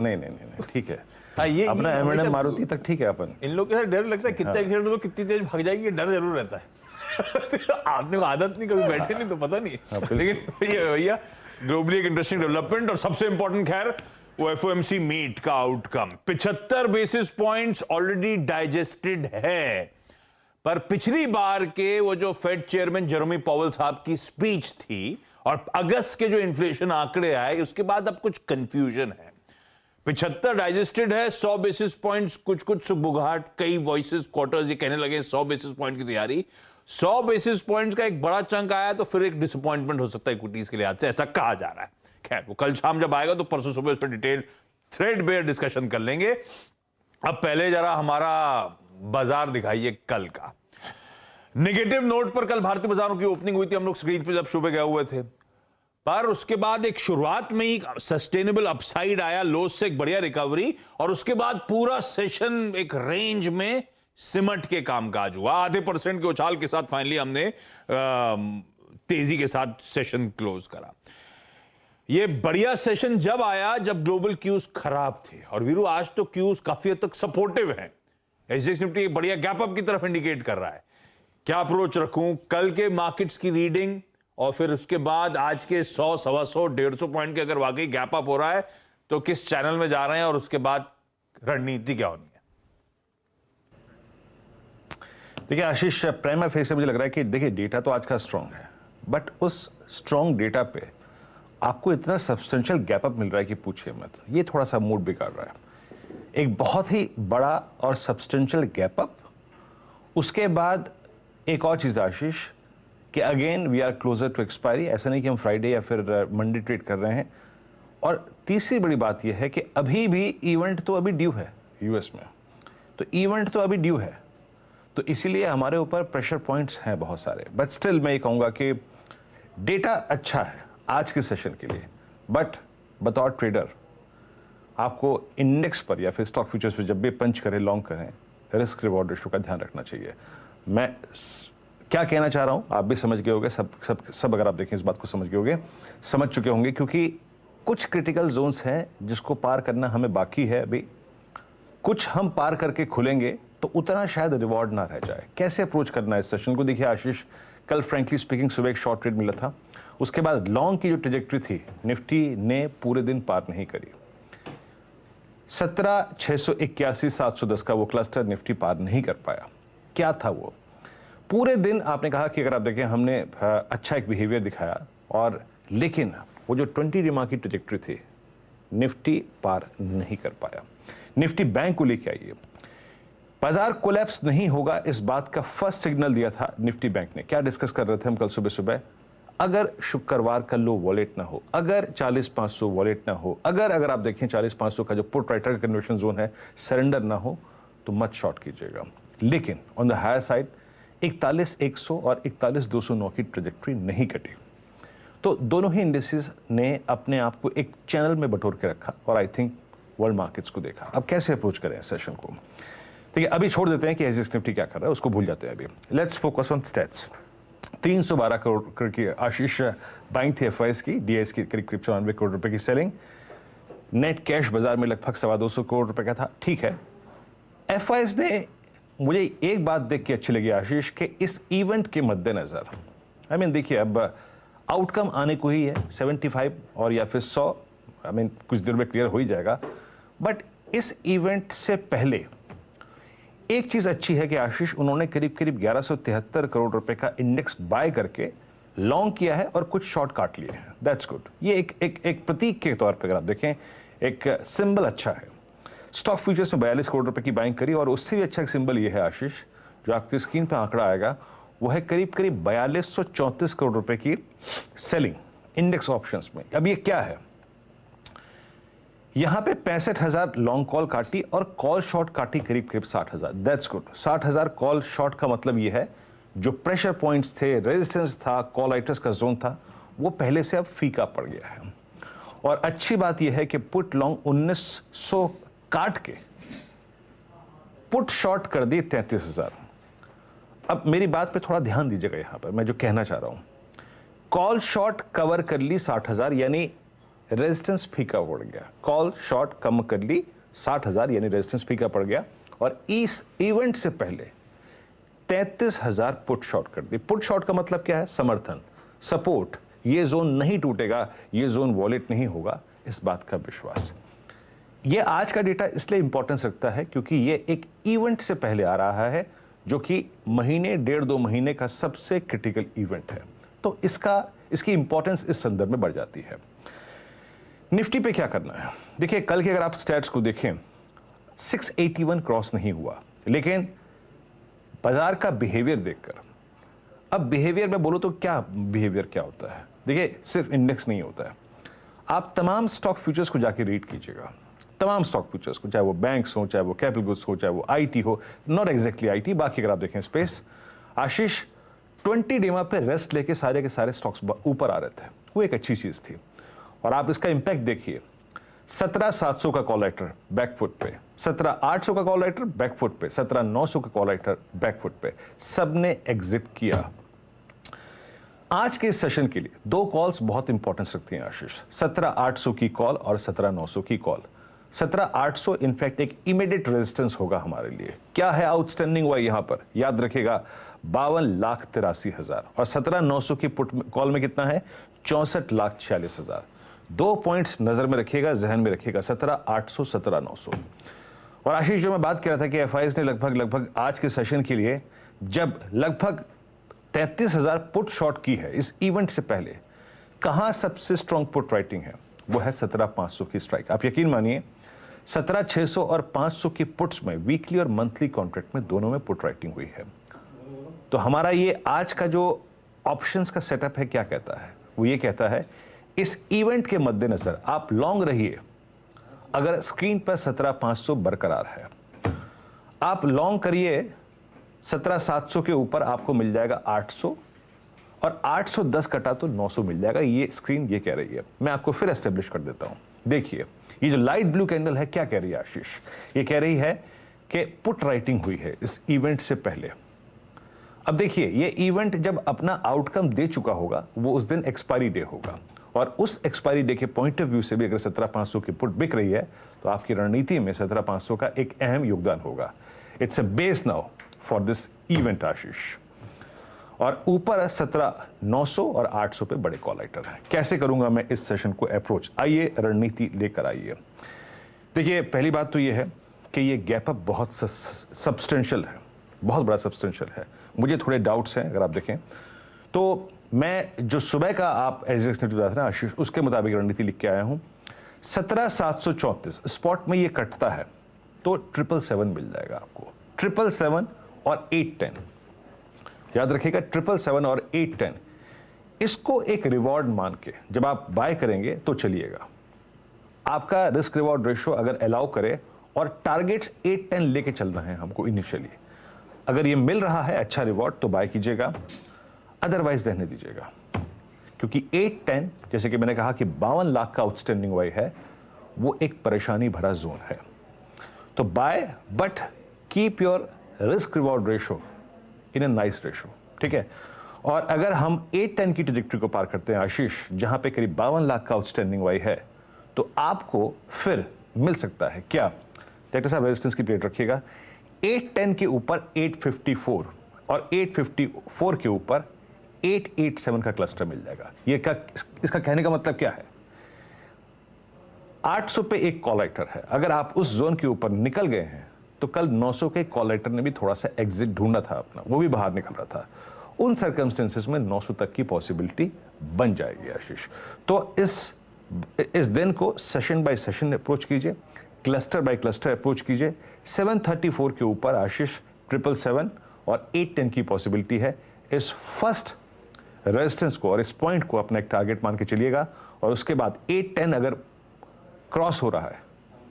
नहीं नहीं नहीं नहीं, ठीक है। हाँ, ये अपना एमएनएम हमेशा मारुति तक ठीक है अपन। इन लोग के साथ डर लगता है, कितना एक्सीडेंट हो तो कितनी तेज भाग जाएगी, ये डर जरूर रहता है। आपने को आदत नहीं, कभी बैठे नहीं तो पता नहीं। लेकिन ये भैया ग्लोबली एक इंटरेस्टिंग डेवलपमेंट, और सबसे इंपॉर्टेंट खैर वो एफओएमसी मीट का outcome 75 basis points already digested है। पर पिछली बार के वो जो फेड चेयरमैन जेरोमी पॉवेल साहब की स्पीच थी और अगस्त के जो इन्फ्लेशन आंकड़े आए, उसके बाद अब कुछ कंफ्यूजन है। 75 डाइजेस्टेड है, 100 बेसिस पॉइंट्स, कुछ कुछ सुबुगाहट, कई वॉइसेस क्वार्टर्स ये कहने लगे 100 बेसिस पॉइंट की तैयारी। 100 बेसिस पॉइंट्स का एक बड़ा चंक आया तो फिर एक डिसअपॉइंटमेंट हो सकता है इक्विटीज के लिहाज से, ऐसा कहा जा रहा है। खैर वो कल शाम जब आएगा तो परसों सुबह उस पर डिटेल थ्रेडबेयर डिस्कशन कर लेंगे। अब पहले जरा हमारा बाजार दिखाइए कल का। नेगेटिव नोट पर कल भारतीय बाजारों की ओपनिंग हुई थी, हम लोग स्क्रीन पे जब सुबह गए हुए थे, पर उसके बाद एक शुरुआत में ही सस्टेनेबल अपसाइड आया, लोस से एक बढ़िया रिकवरी, और उसके बाद पूरा सेशन एक रेंज में सिमट के कामकाज हुआ। आधे % के उछाल के साथ फाइनली हमने तेजी के साथ सेशन क्लोज करा। ये बढ़िया सेशन जब आया जब ग्लोबल क्यूज खराब थे, और वीरू आज तो क्यूज काफी हद तक सपोर्टिव हैं। एसजीएक्स निफ्टी एक बढ़िया गैप अप की तरफ इंडिकेट कर रहा है। क्या अप्रोच रखूं कल के मार्केट्स की रीडिंग, और फिर उसके बाद आज के 100, 125, 150 पॉइंट के अगर वाकई गैप अप हो रहा है तो किस चैनल में जा रहे हैं, और उसके बाद रणनीति क्या होनी है? देखिए आशीष, प्राइमा फेस से मुझे लग रहा है कि देखिए डेटा तो आज का स्ट्रांग है, बट उस स्ट्रांग डेटा पे आपको इतना सब्सटेंशियल गैप अप मिल रहा है कि पूछिए मत। ये थोड़ा सा मूड बिगाड़ रहा है। एक बहुत ही बड़ा और सब्सटेंशियल गैप अप, उसके बाद एक और चीज़ आशीष कि again we are closer to expiry. ऐसा नहीं कि हम फ्राइडे या फिर मंडे ट्रेड कर रहे हैं। और तीसरी बड़ी बात यह है कि अभी भी इवेंट तो अभी ड्यू है यूएस में, तो इवेंट तो अभी ड्यू है, तो इसीलिए हमारे ऊपर प्रेशर पॉइंट्स हैं बहुत सारे। बट स्टिल मैं ये कहूँगा कि डेटा अच्छा है आज के सेशन के लिए, बट बतौर ट्रेडर आपको इंडेक्स पर या फिर स्टॉक फ्यूचर्स पर जब भी पंच करें, लॉन्ग करें, रिस्क रिवॉर्ड रेशो का ध्यान रखना चाहिए। मैं क्या कहना चाह रहा हूं आप भी समझ गए होंगे, सब अगर आप देखें इस बात को समझ गए होंगे, समझ चुके होंगे, क्योंकि कुछ क्रिटिकल जोन्स हैं जिसको पार करना हमें बाकी है अभी। कुछ हम पार करके खुलेंगे तो उतना शायद रिवॉर्ड ना रह जाए। कैसे अप्रोच करना है इस सेशन को? देखिए आशीष, कल फ्रेंकली स्पीकिंग सुबह एक शॉर्ट ट्रेड मिला था, उसके बाद लॉन्ग की जो ट्रेजेक्ट्री थी निफ्टी ने पूरे दिन पार नहीं करी। 17,681, 710 का वो क्लस्टर निफ्टी पार नहीं कर पाया। क्या था वो? पूरे दिन आपने कहा कि अगर आप देखें हमने अच्छा एक बिहेवियर दिखाया, और लेकिन वो जो 20 डे की ट्रेजेक्ट्री थी निफ्टी पार नहीं कर पाया। निफ्टी बैंक को लेके आइए, बाजार कोलैप्स नहीं होगा इस बात का फर्स्ट सिग्नल दिया था निफ्टी बैंक ने। क्या डिस्कस कर रहे थे हम कल सुबह सुबह? अगर शुक्रवार का लो वॉलेट ना हो, अगर 40,500 वॉलेट ना हो, अगर आप देखें 40,500 का जो पुट राइटर का कन्वर्शन जोन है सरेंडर ना हो, तो मत शॉर्ट कीजिएगा। लेकिन ऑन द हायर साइड 41,100 और 41,209 की ट्रेजेक्ट्री नहीं कटी, तो दोनों ही इंडिसेस ने अपने आप को एक चैनल में बटोर के रखा, और आई थिंक वर्ल्ड मार्केट्स को देखा। अब कैसे अप्रोच करें सेशन को? ठीक है, अभी छोड़ देते हैं कि एसजीएक्स निफ्टी क्या कर रहा है, उसको भूल जाते हैं अभी। Let's focus on stats. 312 crore की आशीष बाइंग थी एफआईएस की, डीआईएस की करीब 94 करोड़ रुपए की सेलिंग। नेट कैश बाजार में लगभग 225 करोड़ रुपए का था। ठीक है, एफआईएस ने, मुझे एक बात देख के अच्छी लगी आशीष कि इस इवेंट के मद्देनजर देखिए अब आउटकम आने को ही है 75 और या फिर 100, कुछ देर में क्लियर हो ही जाएगा। बट इस इवेंट से पहले एक चीज अच्छी है कि आशीष, उन्होंने करीब 1173 करोड़ रुपए का इंडेक्स बाय करके लॉन्ग किया है और कुछ शॉर्ट काट लिए हैं। That's good. ये एक प्रतीक के तौर पर अगर आप देखें, एक सिंबल अच्छा है। स्टॉक फ्यूचर्स में 42 करोड़ रुपए की बाइंग करी, और उससे भी अच्छा एक सिंबल ये है आशीष, जो आपकी स्क्रीन पर आंकड़ा आएगा, वो है करीब 4234 करोड़ रुपए की सेलिंग इंडेक्स ऑप्शंस में। अब ये क्या है? यहां पे 65,000 लॉन्ग कॉल काटी और कॉल शॉर्ट काटी करीब 60,000। That's good. 60,000 कॉल शॉर्ट का मतलब ये है जो प्रेशर पॉइंट्स थे, रेजिस्टेंस था, कॉल राइटर्स का जोन था, वो पहले से अब फीका पड़ गया है। और अच्छी बात यह है कि पुट लॉन्ग 1900 काट के पुट शॉर्ट कर दी 33,000। अब मेरी बात पे थोड़ा ध्यान दीजिएगा, यहां पर मैं जो कहना चाह रहा हूं, कॉल शॉर्ट कवर कर ली 60,000, यानी रेजिस्टेंस फीका पड़ गया, कॉल शॉर्ट कम कर ली 60,000 यानी रेजिस्टेंस फीका पड़ गया और इस इवेंट से पहले 33,000 पुट शॉर्ट कर दी। पुट शॉर्ट का मतलब क्या है? समर्थन, सपोर्ट, ये जोन नहीं टूटेगा, ये जोन वॉलेट नहीं होगा, इस बात का विश्वास। ये आज का डेटा इसलिए इंपॉर्टेंस रखता है क्योंकि ये एक इवेंट से पहले आ रहा है जो कि महीने 1.5-2 महीने का सबसे क्रिटिकल इवेंट है, तो इसकी इंपॉर्टेंस इस संदर्भ में बढ़ जाती है। निफ्टी पे क्या करना है? देखिए कल के अगर आप स्टैट्स को देखें 681 क्रॉस नहीं हुआ, लेकिन बाजार का बिहेवियर देखकर, अब बिहेवियर में बोलो तो क्या बिहेवियर क्या होता है? देखिए सिर्फ इंडेक्स नहीं होता है, आप तमाम स्टॉक फ्यूचर्स को जाके रीड कीजिएगा, तमाम स्टॉक फ्यूचर्स को, चाहे वो बैंक्स हो, चाहे वो कैपिटल गुड्स हो, चाहे वो आईटी हो, नॉट एग्जैक्टली आईटी, बाकी अगर आप देखें स्पेस, आशीष 20 डेमा पे रेस्ट लेके सारे के सारे स्टॉक्स ऊपर आ रहे थे, वो एक अच्छी चीज थी। और आप इसका इंपैक्ट देखिए, 17,700 का कॉल राइटर बैकफुट पे, 17,800 का कॉल राइटर बैकफुट पे, 17,900 का कॉल राइटर बैकफुट पे, सबने एग्जिट किया। आज के इस सेशन के लिए दो कॉल्स बहुत इंपॉर्टेंस रखती हैं आशीष, 17,800 की कॉल और 17,900 की कॉल। 17,800 इनफैक्ट एक इमीडिएट रेजिस्टेंस होगा हमारे लिए। क्या है आउटस्टैंडिंग हुआ यहां पर? याद रखिएगा 52,83,000 और 17,900 की पुट कॉल में कितना है? 64,46,000। 2 पॉइंट्स नजर में रखिएगा, जहन में रखिएगा, 17,800, 17,900। और आशीष जो मैं बात कर रहा था कि एफआईज ने लगभग आज के सेशन के लिए जब लगभग 33,000 पुट शॉर्ट की है इस इवेंट से पहले, कहां सबसे स्ट्रॉन्ग पुट राइटिंग है? वो है 17,500 की स्ट्राइक। आप यकीन मानिए 17,600 और 500 की पुट्स में वीकली और मंथली कॉन्ट्रैक्ट में दोनों में पुट राइटिंग हुई है। तो हमारा ये आज का जो ऑप्शंस का सेटअप है क्या कहता है? वो ये कहता है इस इवेंट के मद्देनजर आप लॉन्ग रहिए अगर स्क्रीन पर 17,500 बरकरार है, आप लॉन्ग करिए 17,700 के ऊपर आपको मिल जाएगा 800 और 810 कटा तो 900 मिल जाएगा। ये स्क्रीन ये कह रही है, मैं आपको फिर एस्टेब्लिश कर देता हूं। देखिए ये जो लाइट ब्लू कैंडल है क्या कह रही है आशीष? ये कह रही है कि पुट राइटिंग हुई है इस इवेंट से पहले। अब देखिए ये इवेंट जब अपना आउटकम दे चुका होगा वो उस दिन एक्सपायरी डे होगा और उस एक्सपायरी डे के पॉइंट ऑफ व्यू से भी अगर 17,500 की पुट बिक रही है तो आपकी रणनीति में 17,500 का एक अहम योगदान होगा। It's a base now for this event Ashish. और ऊपर 17,900 और 800 पे बड़े कॉल राइटर हैं। कैसे करूंगा मैं इस सेशन को अप्रोच? आइए रणनीति लेकर आइए। देखिए पहली बात तो ये है कि ये गैप अप बहुत सब्सटेंशियल है, बहुत बड़ा सब्सटेंशियल है। मुझे थोड़े डाउट्स हैं अगर आप देखें तो मैं जो सुबह का आप एजेक्स ने बताया था आशीष, उसके मुताबिक रणनीति लिख के आया हूं। 17,734 स्पॉट में ये कटता है तो 777 मिल जाएगा आपको, 777 और 810। याद रखिएगा 777 और 810, इसको एक रिवॉर्ड मान के जब आप बाय करेंगे तो चलिएगा। आपका रिस्क रिवॉर्ड रेशियो अगर अलाउ करे और टारगेट्स 810 लेके चलना है हमको इनिशियली, अगर ये मिल रहा है अच्छा रिवॉर्ड तो बाय कीजिएगा, अदरवाइज रहने दीजिएगा। क्योंकि 810 जैसे कि मैंने कहा कि 52 लाख का आउटस्टैंडिंग वाई है, वो एक परेशानी भरा जोन है। तो bye but keep your risk reward ratio in a nice ratio, ठीक है। और अगर हम 810 की ट्रैजेक्टरी को पार करते हैं आशीष, जहां पे करीब 52 लाख का आउटस्टैंडिंग वाई है, तो आपको फिर मिल सकता है क्या? डॉक्टर साहब रेजिस्टेंस की प्लेट रखिएगा, 810 के ऊपर 854 और 854 के ऊपर 887 का क्लस्टर मिल जाएगा। ये क्या, इसका कहने का मतलब क्या है? 800 पे एक कॉल राइटर है, अगर आप उस जोन के ऊपर निकल गए हैं तो कल 900 के कॉल राइटर ने भी थोड़ा सा एग्जिट ढूंढना था अपना, वो भी बाहर निकल रहा था। उन सर्कमस्टेंसेस में 900 तक की पॉसिबिलिटी बन जाएगी आशीष। तो इस दिन को सेशन बाय सेशन अप्रोच कीजिए, क्लस्टर बाय क्लस्टर अप्रोच कीजिए। 734 के ऊपर आशीष 777 और 810 की पॉसिबिलिटी है। इस फर्स्ट रेजिस्टेंस को और इस पॉइंट को अपना एक टारगेट मान के चलिएगा और उसके बाद 810 अगर क्रॉस हो रहा है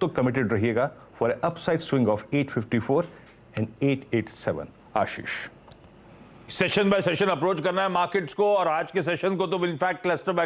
तो कमिटेड रहिएगा for a upside swing of 854 and 887 Ashish. Session bye session approach करना है मार्केट्स को, और आज के सेशन को तो इनफैक्ट क्लस्टर बाय